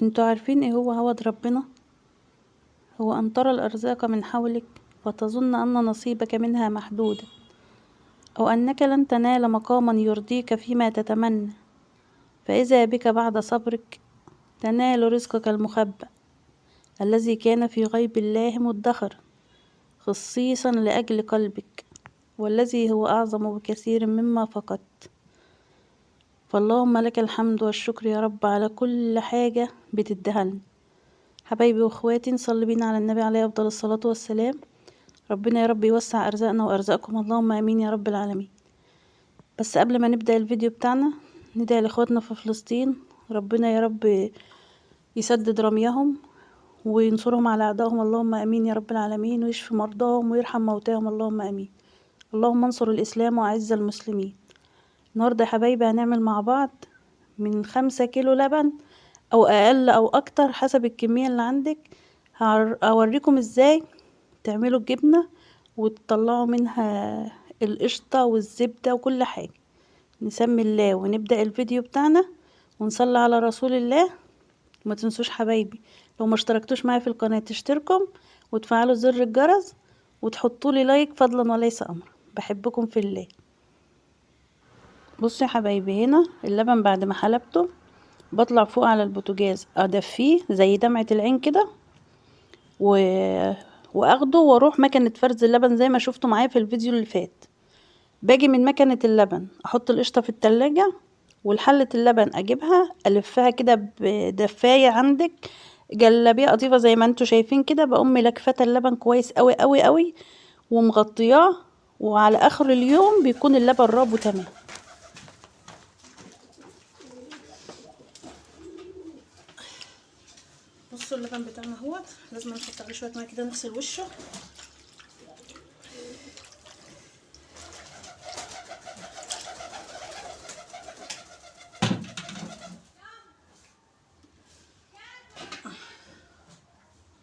انتوا عارفين ايه هو عوض ربنا؟ هو ان ترى الارزاق من حولك فتظن ان نصيبك منها محدودا، او انك لن تنال مقاما يرضيك فيما تتمنى، فاذا بك بعد صبرك تنال رزقك المخبأ الذي كان في غيب الله مدخرا خصيصا لأجل قلبك، والذي هو أعظم بكثير مما فقدت. فاللهم لك الحمد والشكر يا رب على كل حاجة بتدهلنا. حبايبي واخواتي، نصلي بينا على النبي عليه أفضل الصلاة والسلام. ربنا يا رب يوسع أرزاقنا وأرزاقكم، اللهم آمين يا رب العالمين. بس قبل ما نبدأ الفيديو بتاعنا ندعي لإخواتنا في فلسطين، ربنا يا رب يسدد رميهم وينصرهم على أعدائهم، اللهم آمين يا رب العالمين، ويشفي مرضاهم ويرحم موتاهم، اللهم آمين. اللهم انصر الإسلام وأعز المسلمين. النهاردة يا حبايبي هنعمل مع بعض من 5 كيلو لبن أو أقل أو أكتر حسب الكمية اللي عندك. هوريكم ازاي تعملوا الجبنة وتطلعوا منها القشطة والزبدة وكل حاجة. نسمي الله ونبدأ الفيديو بتاعنا ونصلي على رسول الله. وما تنسوش حبايبي لو ما اشتركتوش معايا في القناة تشتركوا وتفعلوا زر الجرس وتحطوا لي لايك فضلا وليس امر. بحبكم في الله. بصوا يا حبايبي، هنا اللبن بعد ما حلبته بطلع فوق على البوتاجاز ادفيه زي دمعة العين كده واخده واروح مكنة فرز اللبن زي ما شفتوا معايا في الفيديو اللي فات. باجي من مكنة اللبن احط القشطة في التلاجة، والحلة اللبن اجيبها الفها كده بدفاية عندك جلابيه قطيفة زي ما انتوا شايفين كده، بقوم ملكفة اللبن كويس قوي قوي قوي ومغطياه، وعلى اخر اليوم بيكون اللبن راب وتمام. بصوا اللبن بتاعنا اهوت، لازم نحط عليه شويه ميه كده نغسل وشه.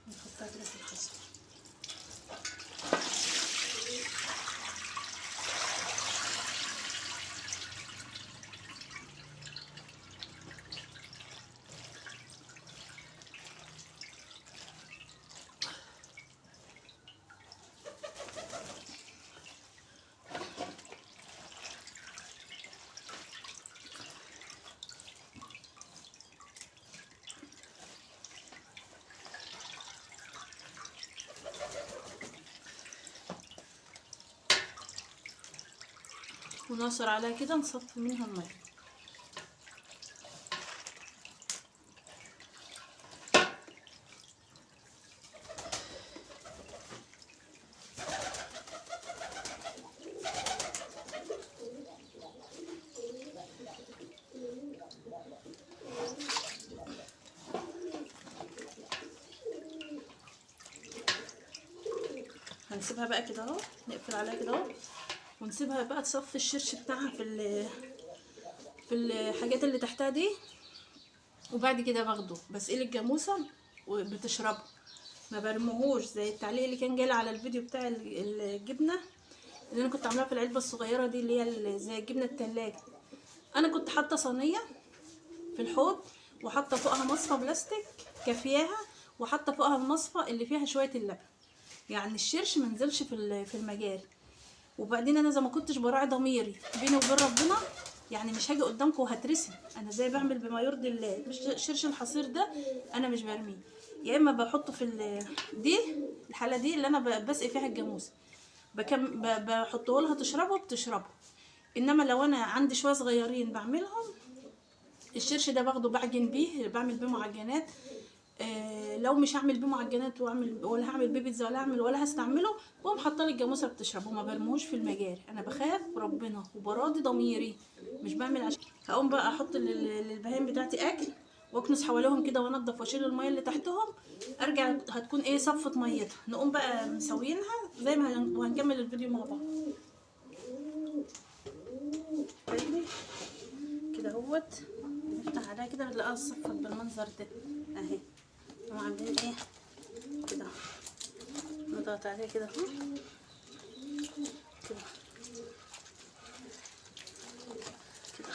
نحطها كده في الخصم. ونعصر عليها كده نصفي منها الميه. هنسيبها بقى كده اهو، نقفل عليها كده اهو ونسيبها بقى تصفي الشرش بتاعها في الحاجات اللي تحتها دي. وبعد كده باخده بسقيل الجاموسه وبتشربه، ما برموهوش زي التعليق اللي كان جاي على الفيديو بتاع الجبنه اللي انا كنت عاملاها في العلبه الصغيره دي اللي هي زي الجبنه التلاجة. انا كنت حاطه صينيه في الحوض وحاطه فوقها مصفى بلاستيك كافياها، وحاطه فوقها المصفى اللي فيها شويه اللبن، يعني الشرش ما نزلش في المجاري. وبعدين انا زي ما كنتش براعي ضميري بيني وبين ربنا، يعني مش هاجي قدامكم وهترسم، انا زي بعمل بما يرضي الله. مش شرش الحصير ده انا مش برميه، يا اما بحطه دي الحاله دي اللي انا بسقي فيها الجاموسه، بحطه لها تشربه بتشربه. انما لو انا عندي شويه صغيرين بعملهم، الشرش ده باخده بعجن بيه، بعمل بيه معجنات. لو مش هعمل بيه معجنات واعمل ولا هعمل بيه بيتزا ولا هعمل ولا هستعمله، بقوم حاطه لي الجاموسه بتشربه، ما برموش في المجاري. انا بخاف ربنا وبراضي ضميري، مش بعمل عشان هقوم بقى احط للبهايم بتاعتي اكل واكنس حواليهم كده وانضف واشيل الميه اللي تحتهم. ارجع هتكون ايه صفت ميتها، نقوم بقى مسوينها زي ما وهنكمل الفيديو مع بعض. كده اهوت نفتح عليها كده بنلاقيها صفت بالمنظر ده اهي. وعاملين ايه كده، نضغط عليها كده اهو كده كده.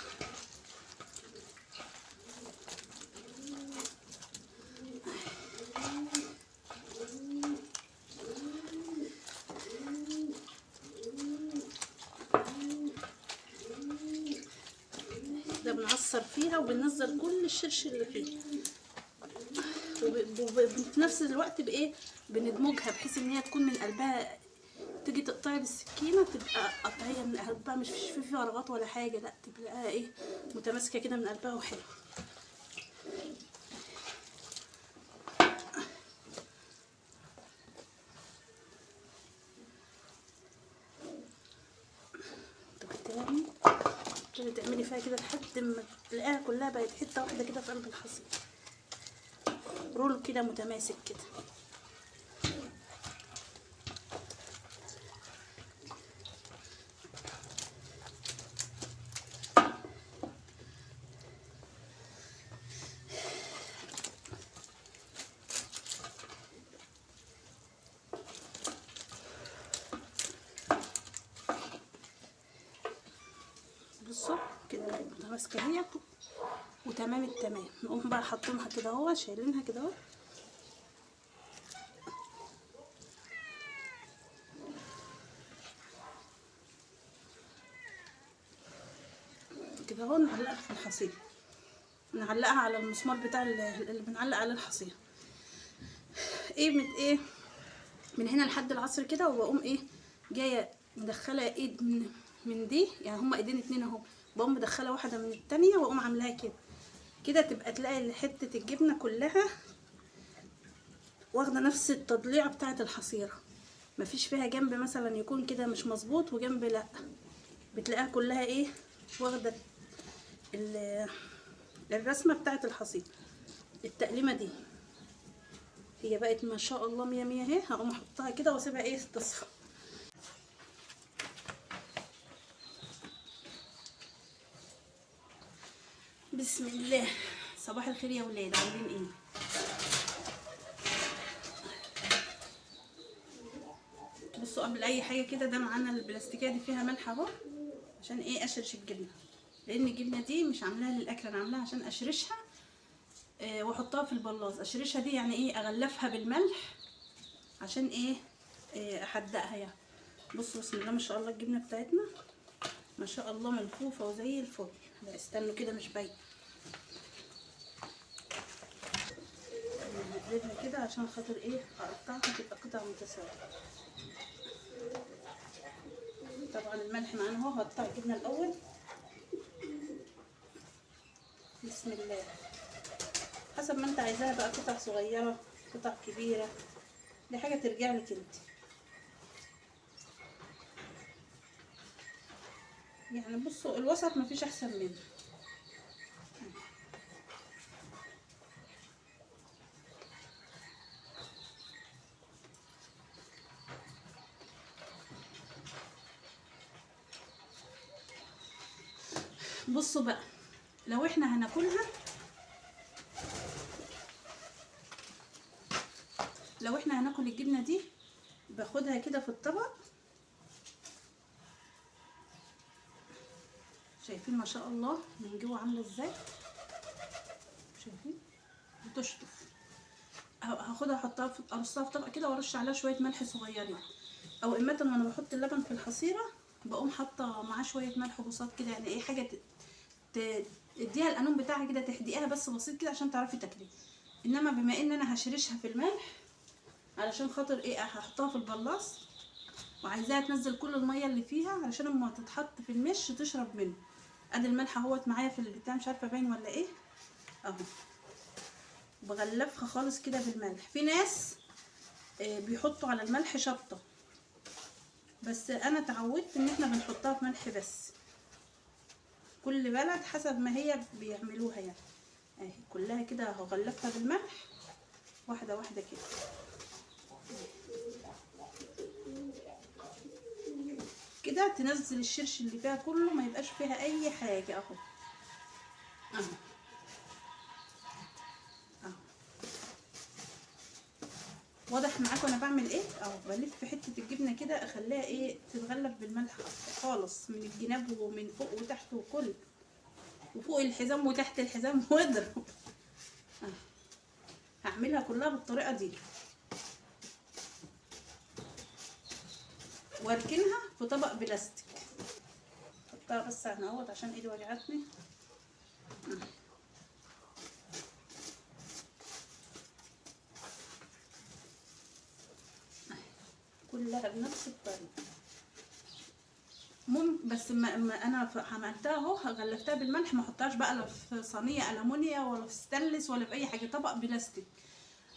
بنكسر فيها وبننزل كل الشرش اللي فيها، وفي نفس الوقت بايه بندمجها بحيث ان هي تكون من قلبها، تيجي تقطعي بالسكينه تبقى قطعيه من قلبها، مش فيه فراغات ولا حاجه، لا تبقى ايه متماسكه كده من قلبها وحلوه. تاني تعملي فيها كده لحد ما تلاقيها كلها بقت حته واحده كده في قلب الحصير، رول كده متماسك كده. بصوا كده بقت متماسكه اهي وتمام التمام. نقوم بقى حاطينها كده اهو، شايلينها كده اهو، كده اهو، نعلقها في الحصير، نعلقها على المسمار بتاع اللي بنعلق عليه الحصير. ايه من هنا لحد العصر كده، وبقوم ايه جايه مدخله ايد من دي، يعني هما ايدين اتنين اهو، بقوم مدخله واحده من التانية واقوم عاملاها كده كده، تبقى تلاقي حته الجبنه كلها واخده نفس التضليع بتاعه الحصيره، مفيش فيها جنب مثلا يكون كده مش مظبوط وجنب لا، بتلاقيها كلها ايه واخده الرسمه بتاعه الحصير. التقليمه دي هي بقت ما شاء الله مية مية اهي. هقوم احطها كده واسيبها ايه تصفى. بسم الله. صباح الخير يا ولاد، عاملين ايه؟ بصوا قبل اي حاجه كده، ده معانا البلاستيكيه دي فيها ملح اهو، عشان ايه اشرش الجبنه، لان الجبنه دي مش عاملاها للاكل، انا عاملاها عشان اشرشها واحطها في البلاص. اشرشها دي يعني ايه اغلفها بالملح عشان ايه احدقها يعني. بصوا بسم الله ما شاء الله الجبنه بتاعتنا ما شاء الله ملفوفه وزي الفل. لا استنوا كده مش باين، نقلبها كده عشان خاطر ايه اقطعها تبقى قطع متساويه. طبعا الملح معانا اهو، هقطع الجبنه الاول. بسم الله، حسب ما انت عايزاها بقى، قطع صغيره قطع كبيره، دي حاجه ترجع لك انت. يعني بصوا الوسط مفيش احسن منه. بصوا بقى لو احنا هناكلها، لو احنا هناكل الجبنه دي باخدها كده في الطبق، شايفين ما شاء الله من جوه عامله ازاي، شايفين بتشطف. هاخدها احطها في ارصها في طبق كده وارش عليها شويه ملح صغيرين، او اما وانا بحط اللبن في الحصيره بقوم حاطه معاه شويه ملح بساط كده، يعني ايه حاجه تديها القانون بتاعها كده، تحديقها بس بسيط كده عشان تعرفي تاكلي. انما بما ان انا هشرشها في الملح علشان خاطر ايه هحطها في البلاص، وعايزاها تنزل كل الميه اللي فيها علشان اما تتحط في المش تشرب منه. ادي الملح اهوت معايا في البتاع، مش عارفه باين ولا ايه اهو، بغلفها خالص كده بالملح. في ناس بيحطوا على الملح شطه، بس انا اتعودت ان احنا بنحطها في ملح بس، كل بلد حسب ما هي بيعملوها يعني. اهي كلها كده هغلفها بالملح واحده واحده كده كده، تنزل الشرش اللي فيها كله، ما يبقاش فيها اي حاجه اهو. اهو اهو واضح معاكم انا بعمل ايه اهو. بلف حته الجبنه كده اخليها ايه تتغلف بالملح خالص، من الجناب ومن فوق وتحت وكل، وفوق الحزام وتحت الحزام واضرب. هعملها كلها بالطريقه دي واركنها في طبق بلاستيك. احطها بس هنا اهوت عشان ايدي وجعتني. كلها بنفس الطريقه. بس ما انا عملتها اهو، غلفتها بالملح، ما احطهاش بقى لا في صينيه المونيا ولا في ستانلس ولا في اي حاجه، طبق بلاستيك.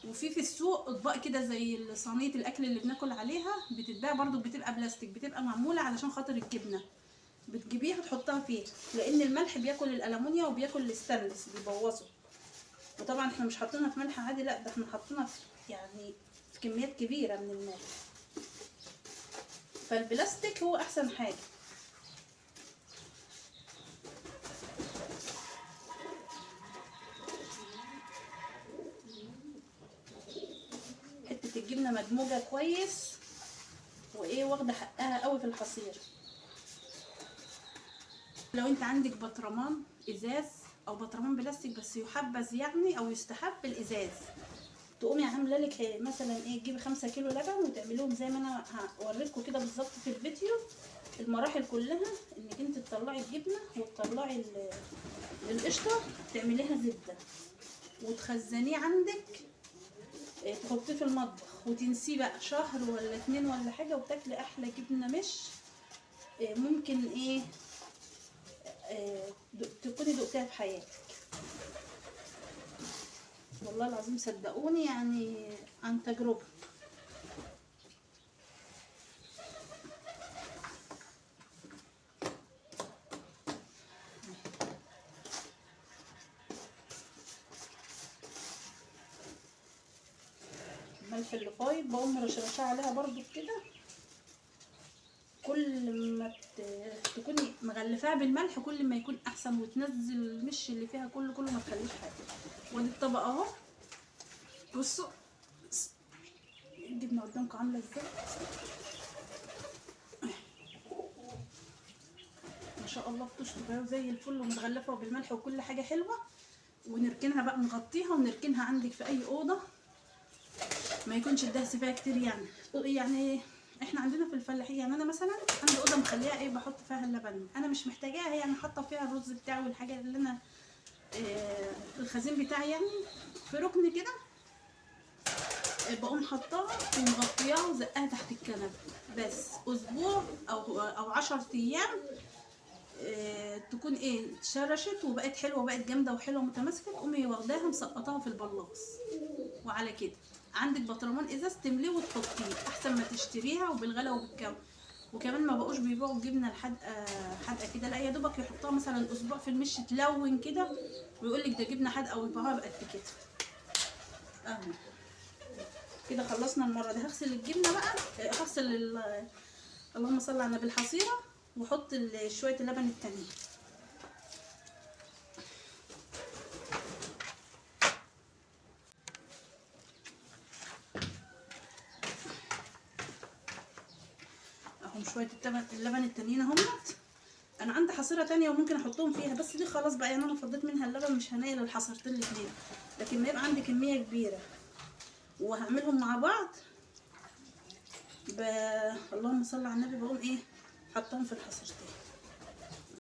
وفي السوق اطباق كده زي صينيه الاكل اللي بناكل عليها بتتباع برضو، بتبقى بلاستيك، بتبقى معموله علشان خاطر الجبنه، بتجيبيها تحطها فيها، لان الملح بياكل الالمونيا وبياكل الستانلس بيبوظه. وطبعا احنا مش حاطينها في ملح عادي، لا ده احنا حاطينها في يعني في كميات كبيره من الملح. فالبلاستيك هو احسن حاجه. حته الجبنه مدموجه كويس وايه، واخده حقها قوي في الحصير. لو انت عندك برطمان ازاز او برطمان بلاستيك، بس يحبذ يعني او يستحب الازاز، تقومي عامله لك مثلا ايه، تجيبي 5 كيلو لبن وتعمليهم زي ما انا هوريكم كده بالظبط في الفيديو، المراحل كلها، انك انت تطلعي الجبنه وتطلعي القشطه، تعمليها زبده وتخزنيه عندك، تحطيه في المطبخ وتنسيه بقى شهر ولا 2 ولا حاجه، وتاكلي احلى جبنه مش ممكن ايه تكوني دقتها في حياتك. والله العظيم صدقوني يعني عن تجربه. الملح اللي فايض بقوم رشرشاه عليها برضو كده، كل ما تكوني مغلفاها بالملح كل ما يكون احسن، وتنزل المش اللي فيها كله ما تخليش حاجه. ودي الطبقه اهو، بصوا الجبنه قدامكم عامله ازاي، ما شاء الله بتشطب زي الفل ومتغلفه بالملح وكل حاجه حلوه. ونركنها بقى، نغطيها ونركنها عندك في اي اوضه ما يكونش الدهس فيها كتير. يعني احنا عندنا في الفلاحين، يعني انا مثلا عندي اوضه مخليها ايه بحط فيها اللبن، انا مش محتاجاها، يعني حاطه فيها الرز بتاعي والحاجه اللي انا الخزين بتاعي يعني في ركن كده، بقوم حطاها ومغطياها وزقها تحت الكنبه، بس اسبوع او 10 ايام تكون ايه اتشرشت وبقت حلوه، بقت جامده وحلوه متماسكه، تقومي واخداها مسقطاها في البلاص. وعلى كده عندك برطمان ازاز تمليه وتحطيه احسن ما تشتريها وبالغلا وبالكم. وكمان ما بقوش بيبيعوا الجبنه الحادقه حادقه كده، لا يا دوبك يحطوها مثلا اسبوع في المش تلون كده ويقول لك ده جبنه حادقه ويبيعوها بقد كده. اهو كده خلصنا المره دي. هغسل الجبنه بقى، هغسل اللهم صل على النبي الحصيره، واحط شويه اللبن التانيين. اهم شويه اللبن التانيين اهمت. انا عندي حصيره تانية وممكن احطهم فيها، بس دي خلاص بقى يعني انا فضيت منها اللبن، مش هنقل الحصيرتين الاتنين. لكن ما يبقى عندي كميه كبيره وهعملهم مع بعض اللهم صل على النبي، بقوم ايه حطهم في الحصيرتين.